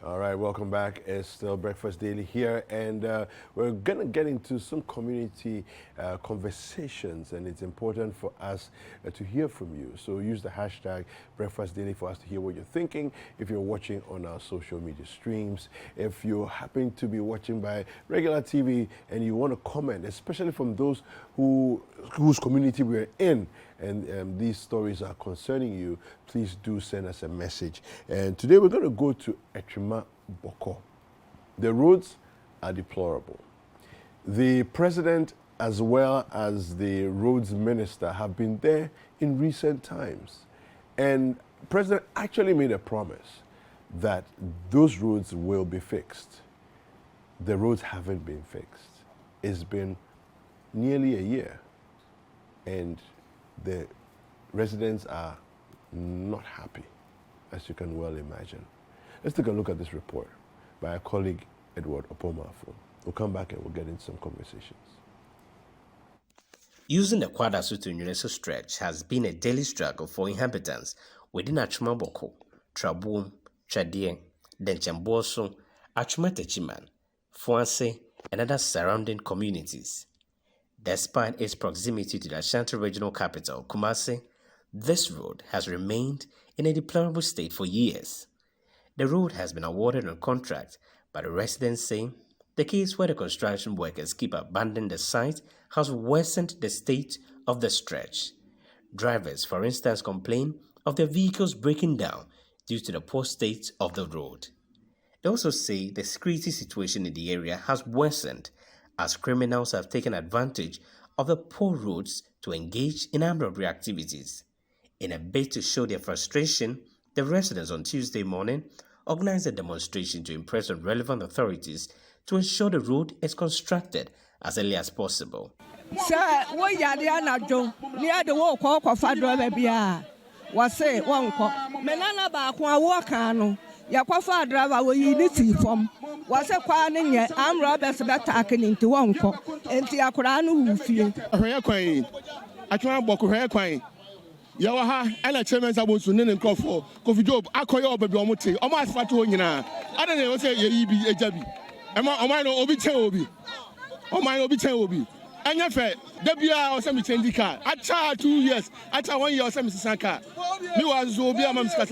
All right, welcome back. It's still Breakfast Daily here, and we're going to get into some community conversations, and it's important for us to hear from you. So use the hashtag Breakfast Daily for us to hear what you're thinking. If you're watching on our social media streams, if you happen to be watching by regular TV and you want to comment, especially from those whose community we're in, and these stories are concerning you, please do send us a message. And today we're going to go to Atwima, Boko. The roads are deplorable. The president as well as the roads minister have been there in recent times. And the president actually made a promise that those roads will be fixed. The roads haven't been fixed. It's been nearly a year, and the residents are not happy, as you can well imagine. Let's take a look at this report by our colleague Edward Opomafo. We'll come back and we'll get into some conversations. Using the Kwadaso to Universal stretch has been a daily struggle for inhabitants within Atwima Boko, Trabuum, Twedie, Denchemboso, Atwima Techiman, Fuanse, and other surrounding communities. Despite its proximity to the Ashanti regional capital, Kumasi, this road has remained in a deplorable state for years. The road has been awarded on contract, but the residents say the case where the construction workers keep abandoning the site has worsened the state of the stretch. Drivers, for instance, complain of their vehicles breaking down due to the poor state of the road. They also say the security situation in the area has worsened as criminals have taken advantage of the poor roads to engage in armed robbery activities. In a bid to show their frustration, the residents on Tuesday morning organized a demonstration to impress on relevant authorities to ensure the road is constructed as early as possible. Yakwafa driver we unity from was a quaning yet I'm robbers attacking into one co and Tiakuranu feel. Hair quain. I try Boko hair quain. Yawaha and a chairman's about to name for Coffee Job, Akoyo Babomote, or my Fatonina. I don't know what say ye be a jabby. Am I no obi obi? Oh my obi obi. And your fair, Debia or some change car. I charge 2 years. I charge 1 year or some Sanka. You are Zobia Mamska.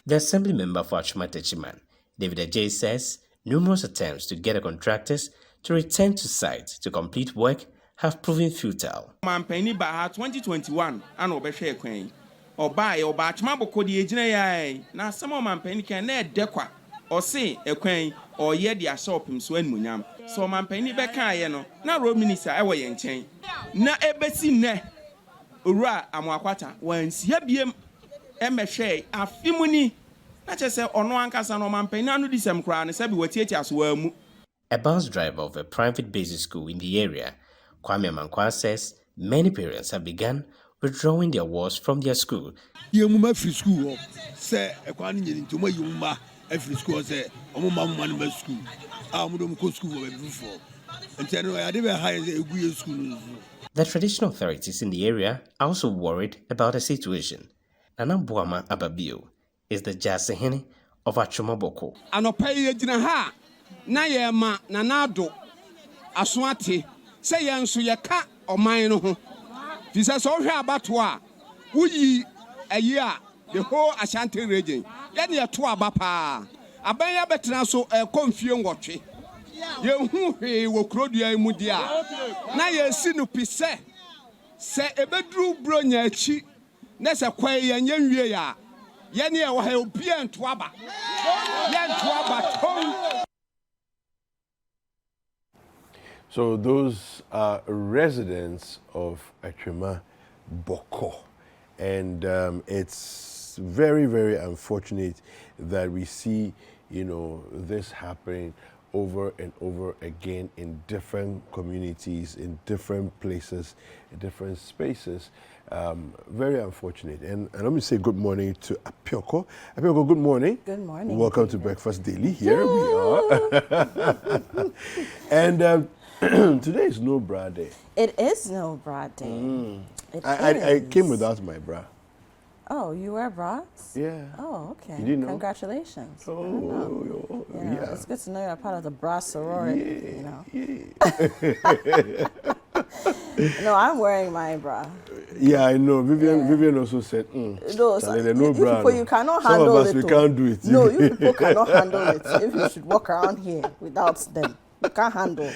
The assembly member for Atwima Techiman, David Ajay, says numerous attempts to get the contractors to return to site to complete work have proven futile. Mampeni ba 2021 and obeshe kwen. Oba Atwima Boko di ejina yai. Na some mampeni can na dekwa. Or say ekwen or ye dia shop him so enmunyam. So mampeni beka ye no na road minister ewo ye nchen. Na ebesi ne owura amwakwata wansia biem emehwe afimuni na chese ono ankasa no mampeni anu disem kra ne sabi watieti aso amu. A bus driver of a private basic school in the area, Kwame Mankwa, says many parents have begun withdrawing their wards from their school. Yemuma free school say ekwani nyini ntoma yumma every school say omuma man school amudom ko school for before nteno ya dey high eguye school. The traditional authorities in the area are also worried about the situation. Nana Buama Ababio is the Jasehene of Atwima Boko. Anopa ye gina ha na ye ma nanado asoate say ye nso ye ka oman no ho fi say so hwe abato a wuyi ayi a the whole Ashanti region ye ne to aba pa aban ya betena so konfie nwotwe ye hu hwe wo krodua mu dia na ye si no pise se ebedru bronya achi na se kwa ye nyanwie ya ye ne ye wo ha obi anto aba ye nto aba ton. So those are residents of Atwima Boko, and it's very, very unfortunate that we see, this happening over and over again in different communities, in different places, in different spaces. Very unfortunate. And let me say good morning to Apioko. Apioko, good morning. Good morning. Welcome to Breakfast Daily. Here we are. And today is no bra day. It is no bra day. I came without my bra. Oh, you wear bras? Yeah. Oh, okay. You didn't know? Congratulations. Oh, You know, yeah. It's good to know you're part of the bra sorority, you know. Yeah. No, I'm wearing my bra. Yeah, I know. Vivian also said, No, Charlie, you, no you bra, people, no. you cannot Some handle of us, it. we though. can't do it. No, you people cannot handle it. If you should walk around here without them, you can't handle.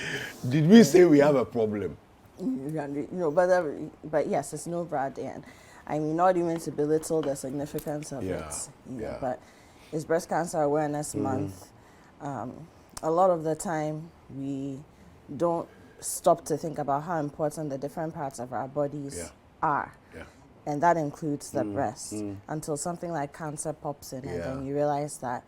Did we say we have a problem? You know, but yes, it's no bra day, and I mean, not even to belittle the significance of Yeah, it. You know, yeah. but it's Breast Cancer Awareness Month. A lot of the time, we don't stop to think about how important the different parts of our bodies are. Yeah. And that includes the breast, until something like cancer pops in, and then you realize that,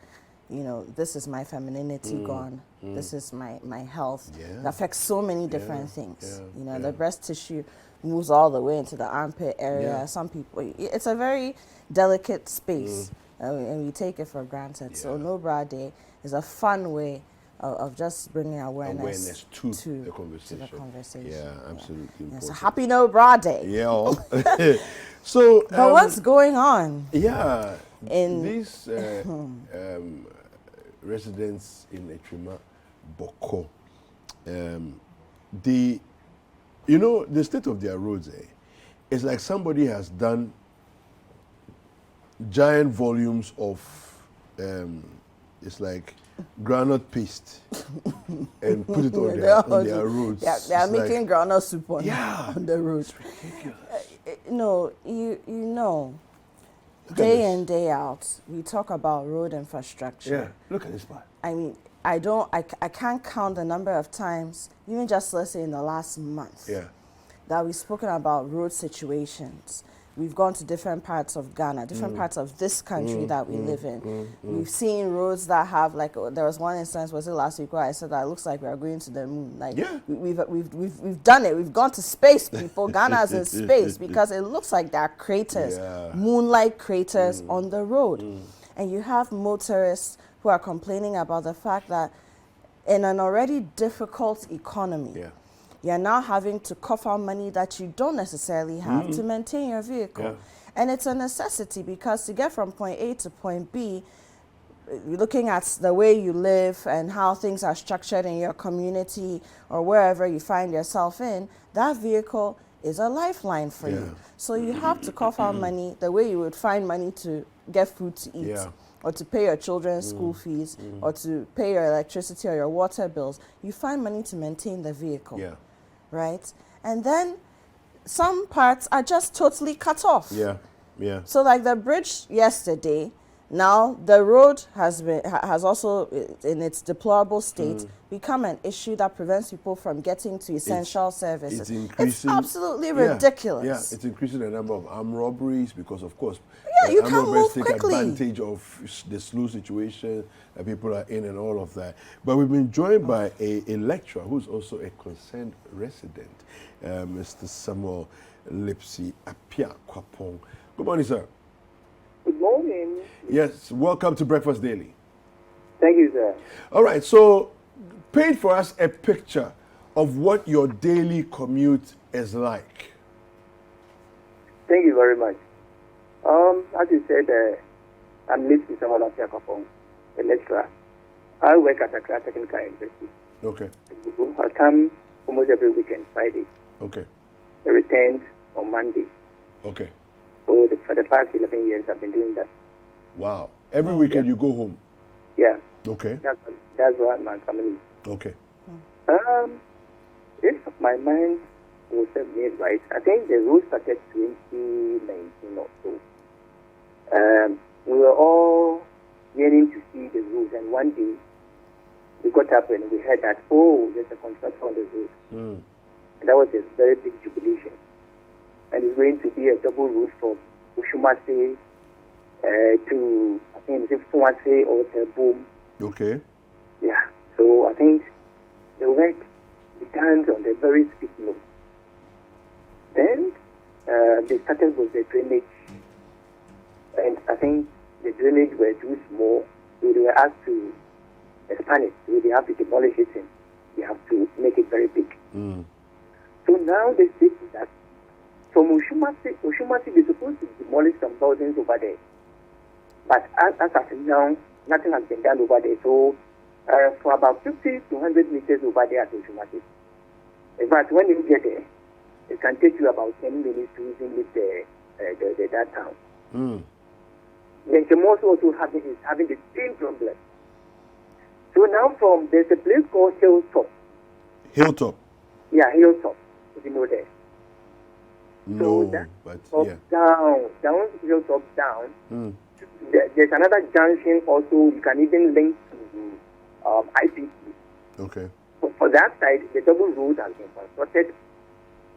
you know, this is my femininity gone. This is my health. Yeah. It affects so many different things. Yeah. You know, the breast tissue moves all the way into the armpit area. Yeah. Some people, it's a very delicate space, and we take it for granted. So No Bra Day is a fun way of just bringing awareness to the conversation. Yeah, absolutely important. So happy No Bra Day. Yeah. So, But what's going on? Yeah, In these residents in Atwima, Boko, the state of their roads, it's like somebody has done giant volumes of, it's like granite paste and put it on their roads. Yeah, they are It's making like, granite soup on the roads. ridiculous. No, you know, day in, day out, we talk about road infrastructure. Yeah, look at this part. I mean, I can't count the number of times, even just let's say in the last month, that we've spoken about road situations. We've gone to different parts of Ghana, different parts of this country that we live in. We've seen roads that have, like, there was one instance, was it last week, where I said that it looks like we are going to the moon. Like, we've done it. We've gone to space, people. Ghana's in space, because it looks like there are craters, moon-like craters on the road. And you have motorists who are complaining about the fact that in an already difficult economy, you're now having to cough out money that you don't necessarily have to maintain your vehicle. And it's a necessity, because to get from point A to point B, looking at the way you live and how things are structured in your community or wherever you find yourself in, that vehicle is a lifeline for you. So you have to cough out money the way you would find money to get food to eat. Or to pay your children's school fees, or to pay your electricity or your water bills. You find money to maintain the vehicle. Right? And then some parts are just totally cut off. So like the bridge yesterday, now the road has also, in its deplorable state, become an issue that prevents people from getting to essential services. It's absolutely ridiculous. Yeah, it's increasing the number of armed robberies, because, of course, you armed can't robbers move take quickly. advantage of the slow situation that people are in and all of that. But we've been joined by a lecturer who's also a concerned resident, Mr. Samuel Lipsy Apia Kwapong. Good morning, sir. Good morning. Yes, welcome to Breakfast Daily. Thank you, sir. All right, so paint for us a picture of what your daily commute is like. Thank you very much. As you said, I'm Lipsy Samuel Apia Kwapong, a lecturer. I work at Accra Technical University. Okay. I come almost every weekend, Friday. Okay. I returned on Monday. Okay. So for the past 11 years, I've been doing that. Wow. Every weekend you go home? Yeah. Okay. That's what my family is. Okay. If my mind was made right, I think the rule started 2019 or so. We were all yearning to see the rules, and one day we got up and we heard that, there's a construction on the road. And that was a very big jubilation. And it's going to be a double route from Ushumase to, I think, Fumase or Boom. Okay. Yeah. So I think the work began on the very steep note. Then they started with the drainage. And I think the drainage were too small, so they were asked to expand it. So they have to demolish it and they have to make it very big. So now they see that from Oshumasi, they're supposed to demolish some buildings over there. But as of now, nothing has been done over there. So for about 50 to 100 meters over there at Oshumasi. In fact, when you get there, it can take you about 10 minutes to even leave that town. Then Jamoso also is having the same problem. So now there's a place called Hilltop. Hilltop? Yeah, Hilltop, if you know that. No, so but yeah. Down Hilltop down. There's another junction also, you can even link to IPC. Okay. For that side, the double road has been constructed.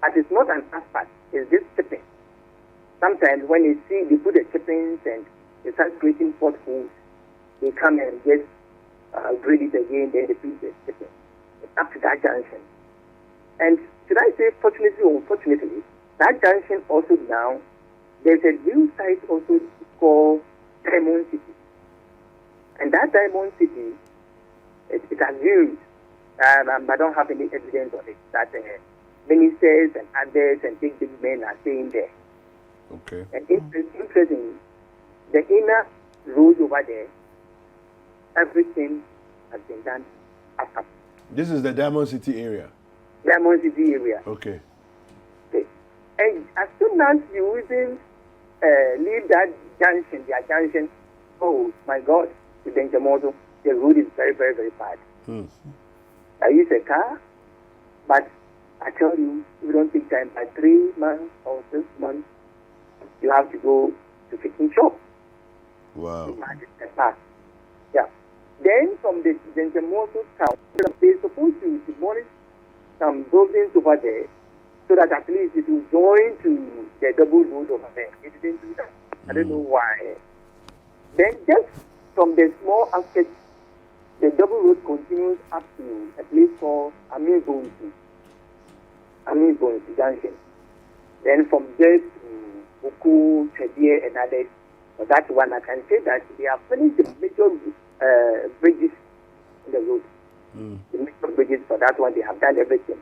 And it's not an asphalt, it's this chipping. Sometimes when you see, they put the chippings and they start creating potholes, they come and just grade it again, then they put the chipping. It's up to that junction. And should I say, fortunately or unfortunately, that junction also now, there's a new site also called Diamond City. And that Diamond City, it has used, I don't have any evidence on it, that ministers and others and big men are staying there. Okay. And interestingly, the inner road over there, everything has been done after. This is the Diamond City area? Diamond City area. Okay. And as soon as you even leave that junction, their junction, oh my God, to Benjamoto, the road is very, very, very bad. I use a car, but I tell you, we don't take time. By 3 months or 6 months, you have to go to fitting shop. Wow. Yeah. Then from the Benjamoto town, they're supposed to demolish some buildings over there so that at least it will join to the double road over there. It didn't do that. I don't know why. Then just from the small aspect, the double road continues up to a place called Amir Bonsi Junction. Then from there to Boko, Twedie, and others. For that one, I can say that they have finished the major bridges in the road. The major bridges for that one, they have done everything.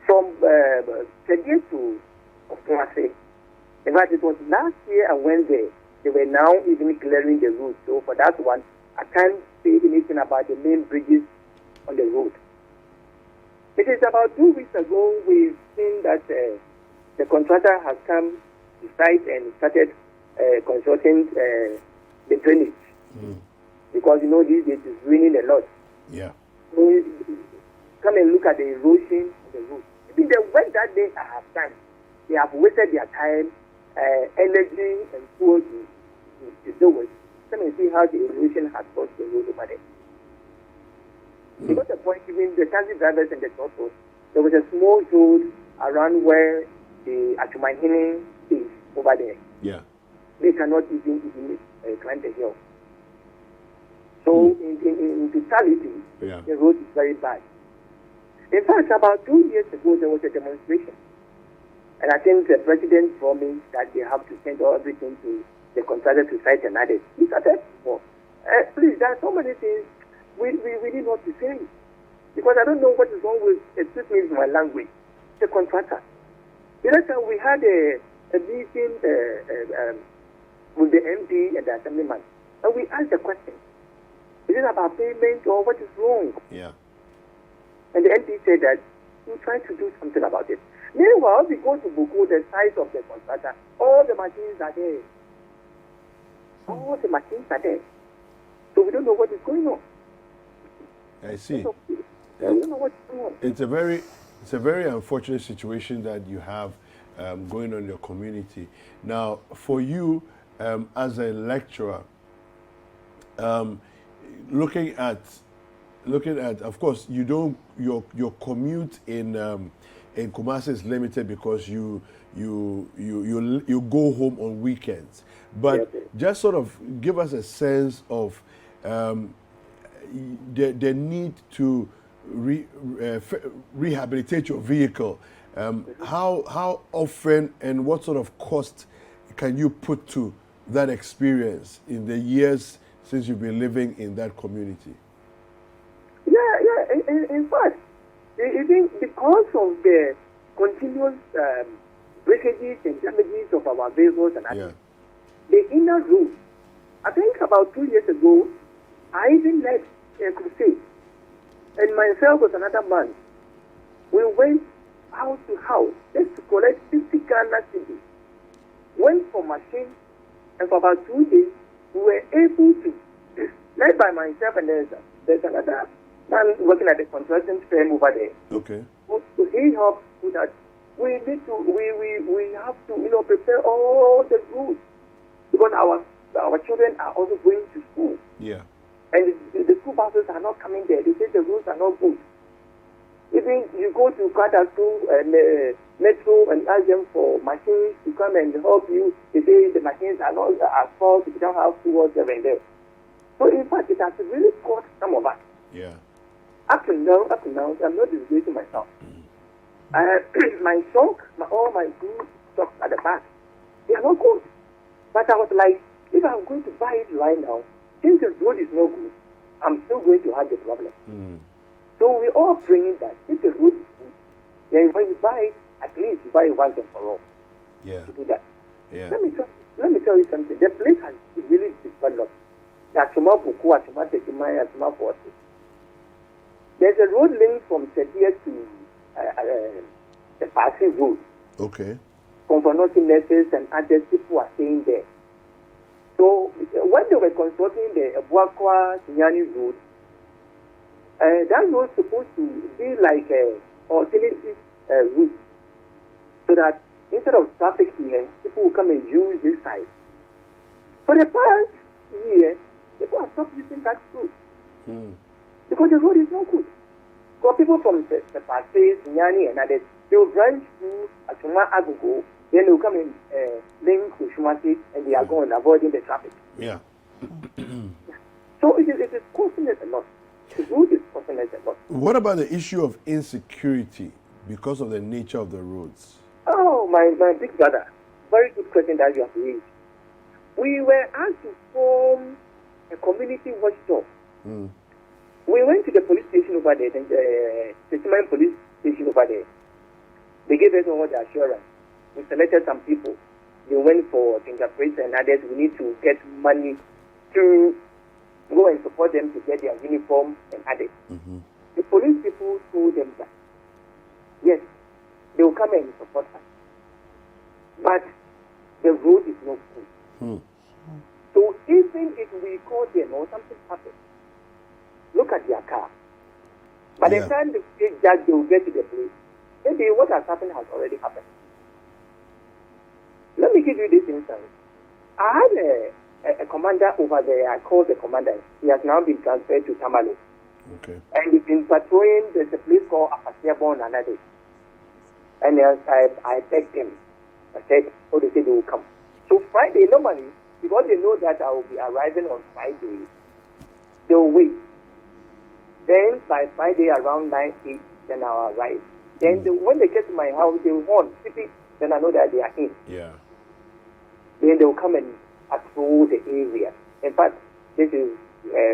From Twedie to Okumase, in fact, it was last year and Wednesday, they were now even clearing the road. So for that one, I can't say anything about the main bridges on the road. It is about 2 weeks ago we've seen that the contractor has come to site and started constructing the drainage. Because you know these days it's raining a lot. Yeah. So come and look at the erosion of the road. I mean, the work that they have done, they have wasted their time, energy, and fuel to do it. Come and see how the erosion has caused the road over there. Because the point, even the taxi drivers and the toll, there was a small road around where the Atwima is over there. Yeah. They cannot even climb the hill. So in totality, the road is very bad. In fact, about 2 years ago, there was a demonstration. And I think the president promised that they have to send everything to the contractor to site and others. He started, please, there are so many things we need not to say. Because I don't know what is wrong with, excuse me in my language, the contractor. The other time we had a meeting with the MP and the assemblyman, and we asked the question, is it about payment or what is wrong? Yeah. And the MP said that we'll try to do something about it. Meanwhile, we go to Boko, the site of the contractor, all the machines are there. All the machines are there. So we don't know what is going on. I see. We don't know what's going on. It's a very unfortunate situation that you have going on in your community. Now, for you as a lecturer, looking at, of course, you don't your commute in Kumasi is limited because you go home on weekends. But just sort of give us a sense of the need to rehabilitate your vehicle. How often and what sort of cost can you put to that experience in the years since you've been living in that community? In fact, even because of the continuous breakages and damages of our vehicles and others. The inner roads. I think about 2 years ago, I even led a crusade. And myself with another man, we went house to house just to collect 50 Ghana cedis. Went for machines, and for about 2 days, we were able to, led by myself and there's another man working at the construction firm over there. Okay. So he helped with that. We need to, we have to, prepare all the routes because our children are also going to school. Yeah. And the school buses are not coming there. They say the roads are not good. Even you go to Kwadasu and Metro and ask them for machines to come and help you. They say the machines are not at fault. You don't have towards them and there. So in fact, it has really cost some of us. Yeah. Up to now, I'm not disgracing myself. My trunk, all my good stuff at the back, they are not good. But I was like, if I'm going to buy it right now, since the road is no good, I'm still going to have the problem. So we all bring that if the road is good, then when you buy it, at least you buy it once and for all. Yeah. To do that. Yeah. Let me tell you something. The place has really developed. Atwima Boko, Atwima Tekimai, Atwima 40. There's a road link from Twedie to the passing road. Okay. Confronting nurses and other people are staying there. So when they were constructing the Boko Sinyani road, that was supposed to be like an alternative route, so that instead of traffic here, people will come and use this side. For the past year, people have stopped using that route because the road is not good. So people from the Pasay, Sinyani, and others, they will branch to Atwima Agogo, then they will come and link to Shumasi, and they are going avoiding the traffic. Yeah. So it is costing us a lot. The road is costing us a lot. What about the issue of insecurity because of the nature of the roads? Oh, my big brother. Very good question that you have raised. We were asked to form a community watchdog. We went to the police station over there, the Citi police station over there. They gave us all the assurance. We selected some people. They went for fingerprints and others. We need to get money to go and support them to get their uniform and others. The police people told them that, yes, they will come and support us. But the road is not good. So even if we call them or something happens, look at their car. By the time the state judge, they will get to the place. Maybe what has happened has already happened. Let me give you this instance. I had a commander over there. I called the commander. He has now been transferred to Tamale. Okay. And he's been patrolling. There's a place called Apasiabon and others. And I begged him. I said, oh, they said they will come. So Friday, normally, because they know that I will be arriving on Friday, they will wait. Then by Friday around 9, 8, then I'll arrive. Then when they get to my house, they will horn, Citi, then I know that they are in. Yeah. Then they will come and patrol the area. In fact, this is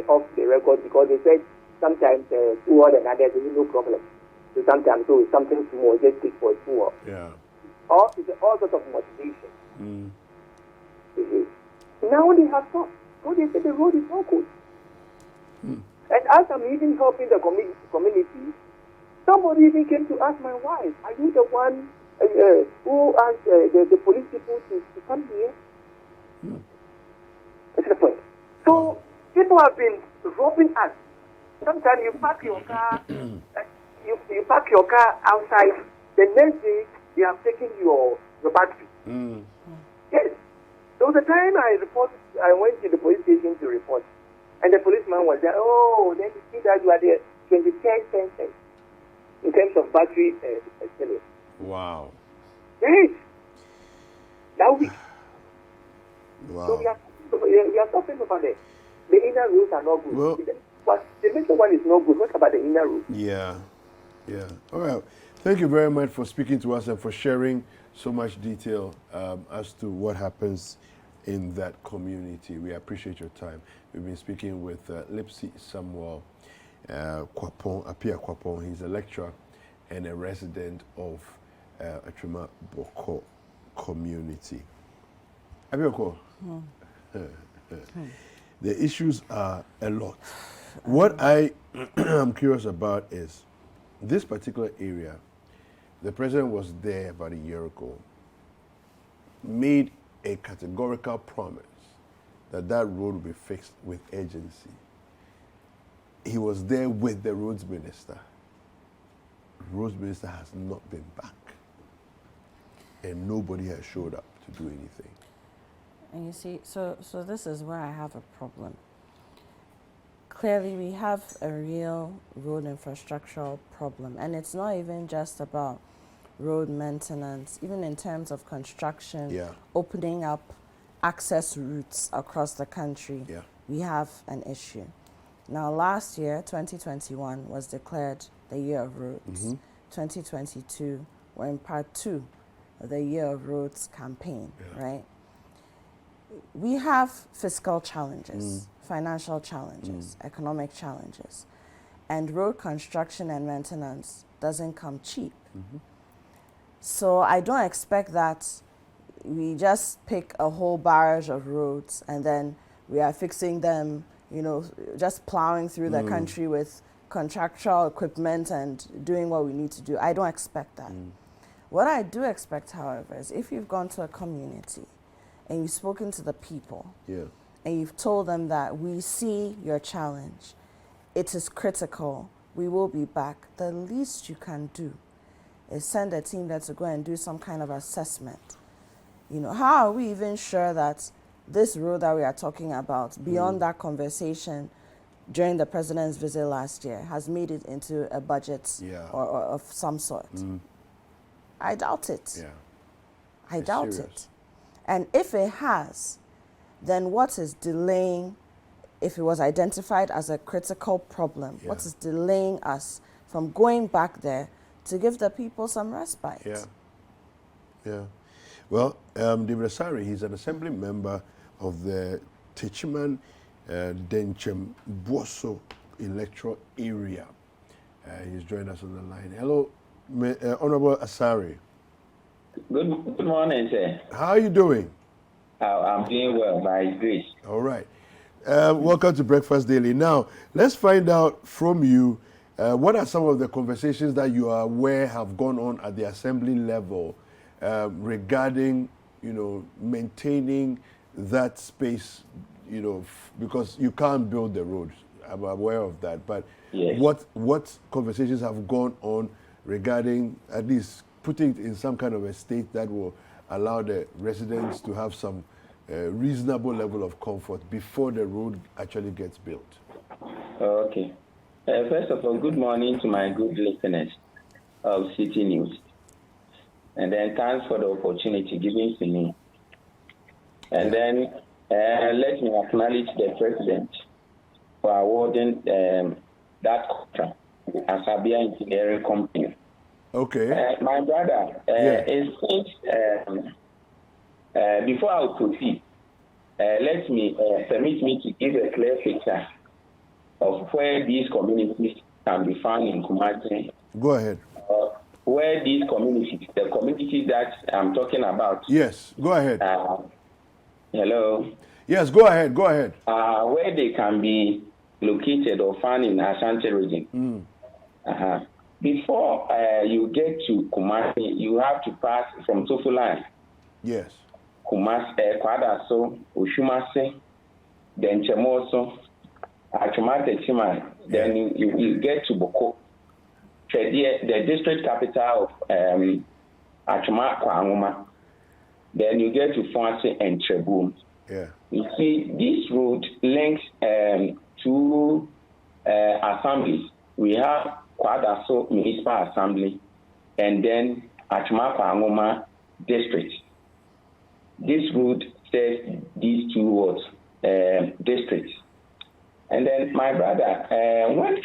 off the record because they said sometimes tour and others, there is no problem. So sometimes so something small, just take for a tour. Yeah. Or it's all sorts of motivation. Now they have stopped. So they say the road is not good. And as I'm even helping the community, somebody even came to ask my wife, are you the one who asked the police people to come here? That's the point. So people have been robbing us. Sometimes you park your car, you park your car outside. The next day they have taken your battery. Yes. There was a time I went to the police station to report, and the policeman was there. Oh, then you see that you are there 2010 cents in terms of battery selling. Wow. Yes. That week. Wow. So we are talking about it. The inner roads are not good. Well, but the major one is not good. What about the inner road? Yeah. Yeah. All right. Thank you very much for speaking to us and for sharing so much detail as to what happens in that community. We appreciate your time. We've been speaking with Lipsy Samuel Apia Kwapon. He's a lecturer and a resident of Atwima Boko. community. Abioko, the issues are a lot. What I am curious about is this particular area. The president was there about a year ago, made a categorical promise that that road would be fixed with urgency. He was there with the roads minister. The roads minister has not been back. And nobody has showed up to do anything. And you see, so this is where I have a problem. Clearly, we have a real road infrastructural problem, and it's not even just about road maintenance, even in terms of construction, opening up access routes across the country, we have an issue. Now, last year, 2021, was declared the year of roads. 2022, we're in part 2 of the year of roads campaign, right? We have fiscal challenges, financial challenges, economic challenges, and road construction and maintenance doesn't come cheap. So I don't expect that we just pick a whole barrage of roads and then we are fixing them, you know, just plowing through the country with contractual equipment and doing what we need to do. I don't expect that. What I do expect, however, is if you've gone to a community and you've spoken to the people and you've told them that we see your challenge, it is critical, we will be back, the least you can do is send a team there to go and do some kind of assessment. You know, how are we even sure that this road that we are talking about, beyond that conversation during the president's visit last year, has made it into a budget or of some sort? I doubt it. I doubt it. And if it has, then what is delaying, if it was identified as a critical problem, what is delaying us from going back there to give the people some respite? Well, David Asari, he's an assembly member of the Techiman Denchemboso electoral area. He's joined us on the line. Hello, Honorable Asari. Good morning, sir. How are you doing? I'm doing well, by grace. All right. Welcome to Breakfast Daily. Now, let's find out from you, what are some of the conversations that you are aware have gone on at the assembly level regarding, you know, maintaining that space, you know, because you can't build the roads. I'm aware of that. But what conversations have gone on regarding at least putting it in some kind of a state that will allow the residents to have some reasonable level of comfort before the road actually gets built? Okay. First of all, good morning to my good listeners of Citi News. And then thanks for the opportunity given to me. And then let me acknowledge the president for awarding that contract as Abia Engineering Company. Okay. My brother, before I proceed, permit me to give a clear picture of where these communities can be found in Kumasi. Go ahead. Where these communities, the communities that I'm talking about. Yes, go ahead. Hello. Yes, go ahead. Go ahead. Where they can be located or found in Ashanti region. Before you get to Kumasi, you have to pass from Tofulan. Yes. Kumasi, Kwadaso, Ushumase, then Chemoso, Atwima, then you get to Boko. Twedie, the district capital of Atwima. Then you get to Fonse and Trebum. Yeah. You see, this route links two assemblies. We have Kwadaso Municipal Assembly and then Atwima district. This route serves these two wards, districts. And then, my brother, when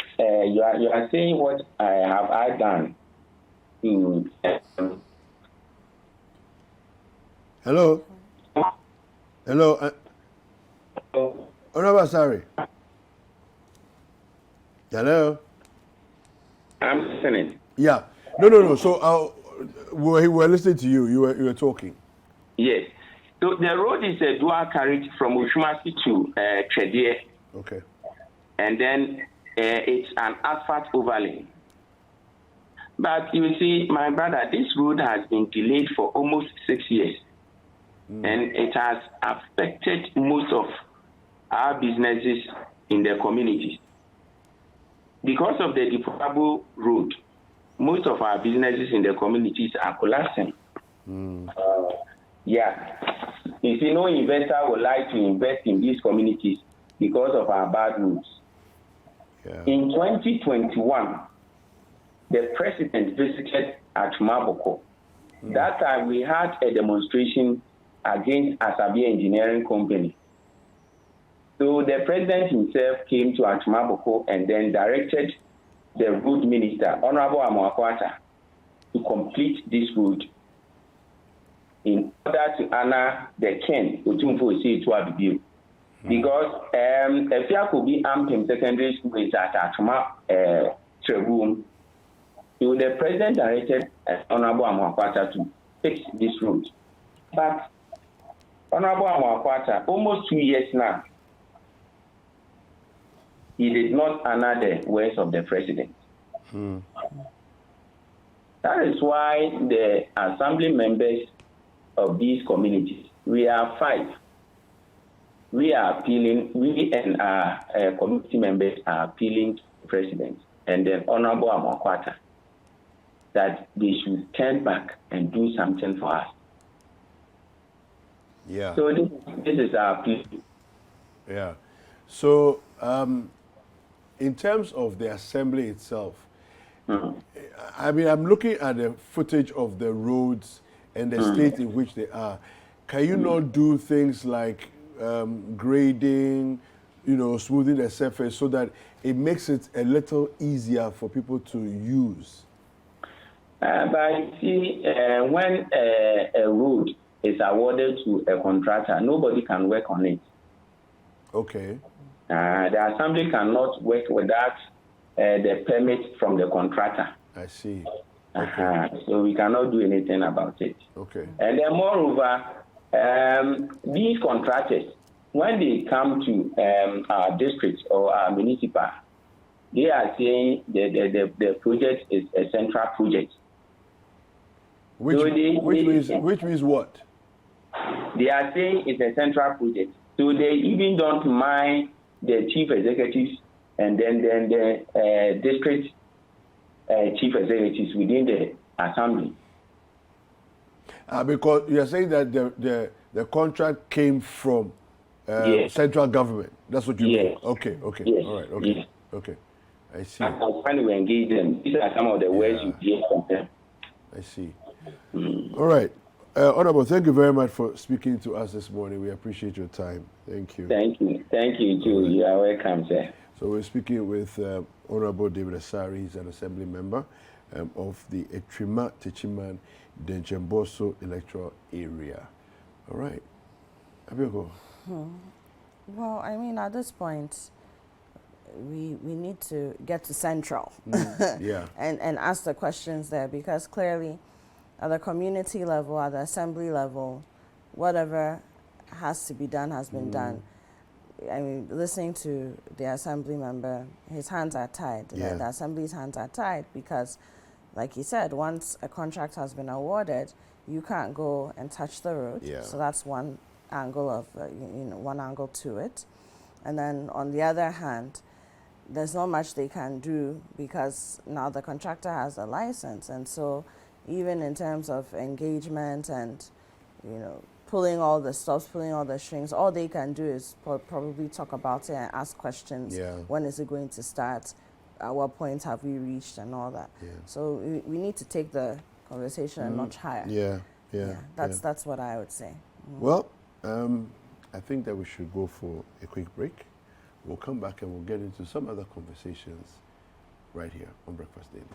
you are saying what I done to... Hello? Hello? Honorable Asari? Hello? I'm listening. Yeah. No. So we were listening to you. You were talking. Yes. So the road is a dual carriage from Ushumasi to Twedie. Okay. And then it's an asphalt overlay. But you see, my brother, this road has been delayed for almost 6 years. And it has affected most of our businesses in the communities. Because of the Deplorable road, most of our businesses in the communities are collapsing. Yeah. You see, no investor would like to invest in these communities because of our bad roads. Yeah. In 2021, the president visited Atwima Boko. That time we had a demonstration against Asabi Engineering Company. So the president himself came to Atwima Boko and then directed the road minister, Honorable Amoakwata, to complete this road in order to honor the king, because Efiakobi Ampem Secondary School is at Atwima Trebum. So the president directed Honorable Amoakwata to fix this road. But Honorable Amoakwata, almost 2 years now, he did not honor the words of the president. That is why the assembly members of these communities, we are 5. We are appealing, we and our committee members are appealing to the president and then Honorable Amoakwata that they should turn back and do something for us. Yeah. So this is our plea. Yeah. So in terms of the assembly itself, I mean, I'm looking at the footage of the roads and the state in which they are. Can you not do things like grading, smoothing the surface so that it makes it a little easier for people to use? But you see, when a road is awarded to a contractor, nobody can work on it. Okay. The assembly cannot work without the permit from the contractor. I see. Okay. So we cannot do anything about it. Okay. And then moreover, these contractors, when they come to our district or our municipal, they are saying the project is a central project. Which means what? They are saying it's a central project. So they even don't mind the chief executives and then the district chief executives within the assembly. Because you're saying that the contract came from yes. central government. That's what you yes. mean? Okay. Yes. All right. Okay. Yes. Okay. I see. When we engage them, these are some of the words you hear from them. I see. All right. Honorable, thank you very much for speaking to us this morning. We appreciate your time. Thank you. Thank you. Thank you, too. Right. You are welcome, sir. So we're speaking with Honorable David Asari. He's an assembly member of the Atwima Techiman Denchemboso electoral area. All right. Abioko. Well, I mean, at this point, we need to get to central yeah. and ask the questions there, because clearly at the community level, at the assembly level, whatever has to be done has been done. I mean, listening to the assembly member, his hands are tied. Yeah. The assembly's hands are tied because, like he said, once a contract has been awarded, you can't go and touch the road. Yeah. So that's one angle of one angle to it. And then on the other hand, there's not much they can do because now the contractor has a license, and so even in terms of engagement and pulling all the stops, pulling all the strings, all they can do is probably talk about it and ask questions. Yeah. When is it going to start? At what point have we reached and all that? Yeah. So we need to take the conversation a notch higher. Yeah. That's what I would say. Well, I think that we should go for a quick break. We'll come back and we'll get into some other conversations right here on Breakfast Daily.